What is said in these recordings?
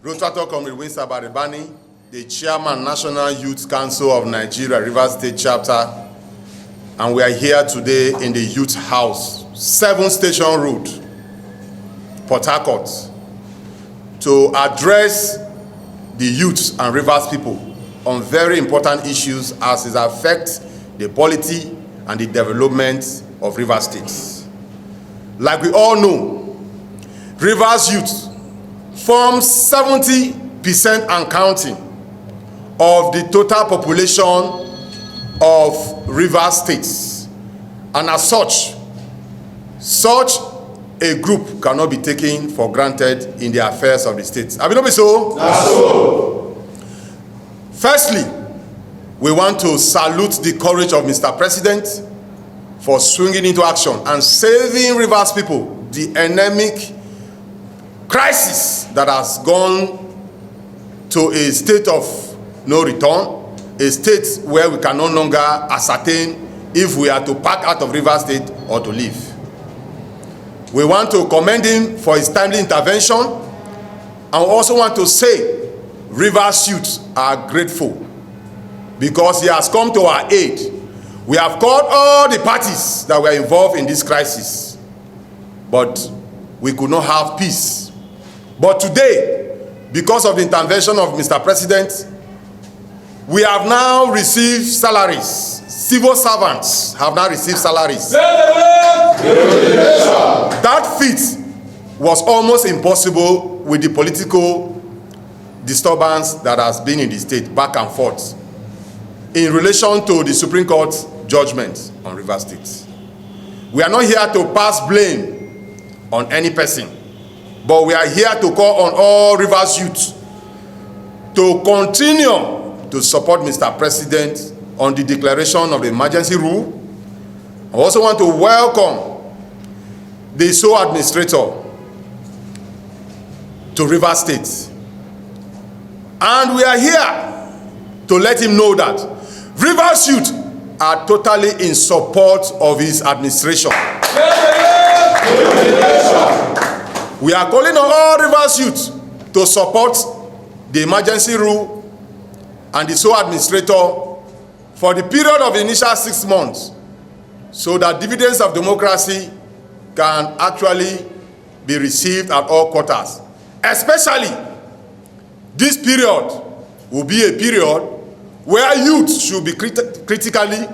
Rotator Comrade Winston Baribani, the Chairman, National Youth Council of Nigeria, Rivers State Chapter, and we are here today in the Youth House, 7 Station Road, Port Harcourt, to address the youth and Rivers people on very important issues as it affects the polity and the development of Rivers State. Like we all know, Rivers youth forms 70% and counting of the total population of Rivers States, and as such a group cannot be taken for granted in the affairs of the state. Have you not been so? That's so. Firstly, we want to salute the courage of Mr. President for swinging into action and saving Rivers people the endemic crisis that has gone to a state of no return, a state where we can no longer ascertain if we are to pack out of Rivers State or to leave. We want to commend him for his timely intervention, and we also want to say Rivers youth are grateful because he has come to our aid. We have called all the parties that were involved in this crisis, but we could not have peace. But today, because of the intervention of Mr. President, we have now received salaries. Civil servants have now received salaries. That feat was almost impossible with the political disturbance that has been in the state back and forth in relation to the Supreme Court judgment on Rivers State. We are not here to pass blame on any person, but we are here to call on all Rivers youth to continue to support Mr. President on the declaration of the emergency rule. I also want to welcome the sole administrator to Rivers State. And we are here to let him know that Rivers youth are totally in support of his administration. We are calling on all Rivers youth to support the emergency rule and the sole administrator for the period of the initial 6 months, so that dividends of democracy can actually be received at all quarters. Especially, this period will be a period where youth should be critically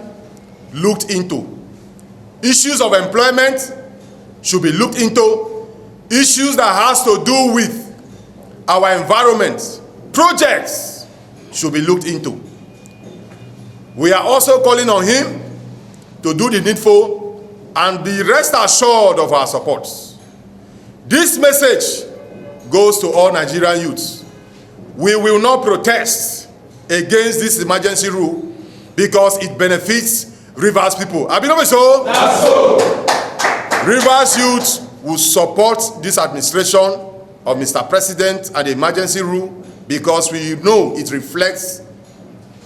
looked into. Issues of employment should be looked into. Issues that has to do with our environment, projects should be looked into. We are also calling on him to do the needful and be rest assured of our support. This message goes to all Nigerian youths. We will not protest against this emergency rule because it benefits Rivers people. Have you know so? That's so. Rivers youth will support this administration of Mr. President and the emergency rule because we know it reflects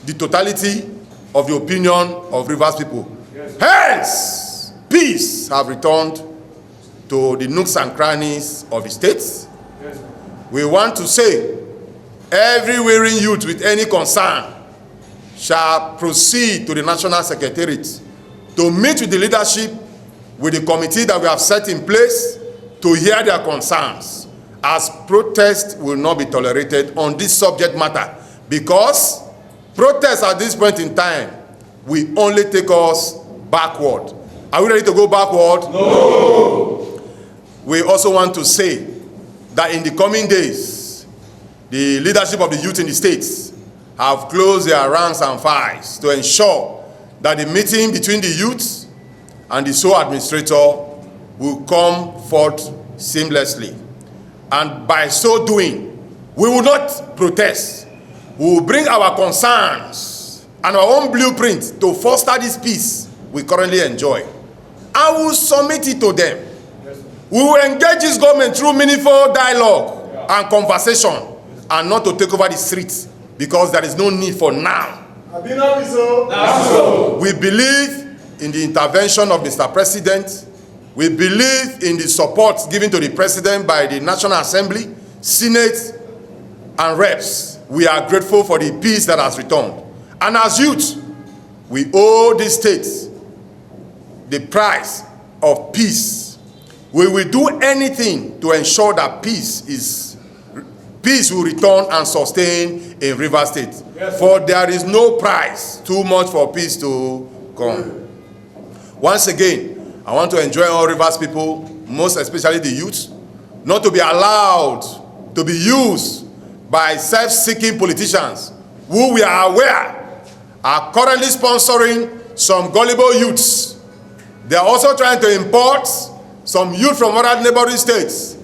the totality of the opinion of Rivers people. Yes. Hence, peace have returned to the nooks and crannies of the states. Yes. We want to say, every wearing youth with any concern shall proceed to the National Secretariat to meet with the leadership, with the committee that we have set in place to hear their concerns, as protest will not be tolerated on this subject matter, because protest at this point in time will only take us backward. Are we ready to go backward? No. We also want to say that in the coming days, the leadership of the youth in the states have closed their ranks and files to ensure that the meeting between the youth and the sole administrator will come forth seamlessly. And by so doing, we will not protest. We will bring our concerns and our own blueprint to foster this peace we currently enjoy. And we will submit it to them. Yes. We will engage this government through meaningful dialogue and conversation, and not to take over the streets, because there is no need for now. We believe in the intervention of Mr. President. We believe in the support given to the President by the National Assembly, Senate, and reps, we are grateful for the peace that has returned. And as youth, we owe this state the price of peace. We will do anything to ensure that peace will return and sustain in Rivers State. Yes. For there is no price too much for peace to come. Once again, I want to enjoin all Rivers people, most especially the youth, not to be allowed to be used by self-seeking politicians who we are aware are currently sponsoring some gullible youths. They are also trying to import some youth from other neighboring states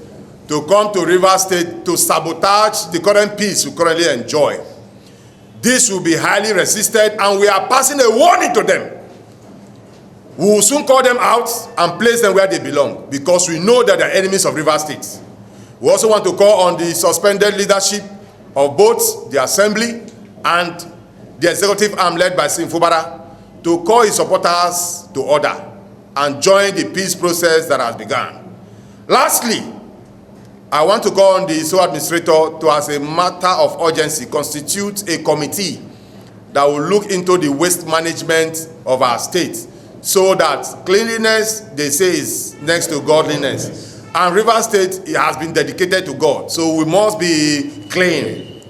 to come to Rivers State to sabotage the current peace we currently enjoy. This will be highly resisted, and we are passing a warning to them. We will soon call them out and place them where they belong, because we know that they are enemies of Rivers State. We also want to call on the suspended leadership of both the Assembly and the executive arm led by Pro-Fubara to call his supporters to order and join the peace process that has begun. Lastly, I want to call on the SO administrator to, as a matter of urgency, constitute a committee that will look into the waste management of our state, so that cleanliness, they say, is next to godliness. And Rivers State has been dedicated to God, so we must be clean.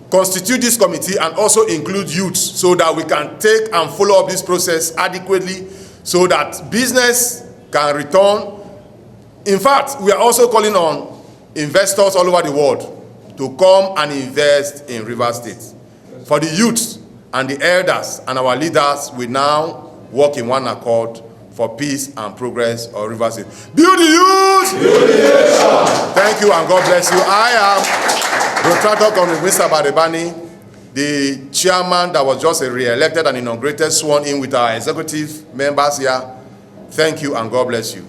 Constitute this committee and also include youth, so that we can take and follow up this process adequately, so that business can return. In fact, we are also calling on investors all over the world to come and invest in Rivers State. For the youth and the elders and our leaders, we now work in one accord for peace and progress of Rivers State. Build the youth! Build the nation! Thank you and God bless you. I am Protractor Comrade Mr. Badebani, the chairman that was just re-elected and inaugurated, sworn in with our executive members here. Thank you and God bless you.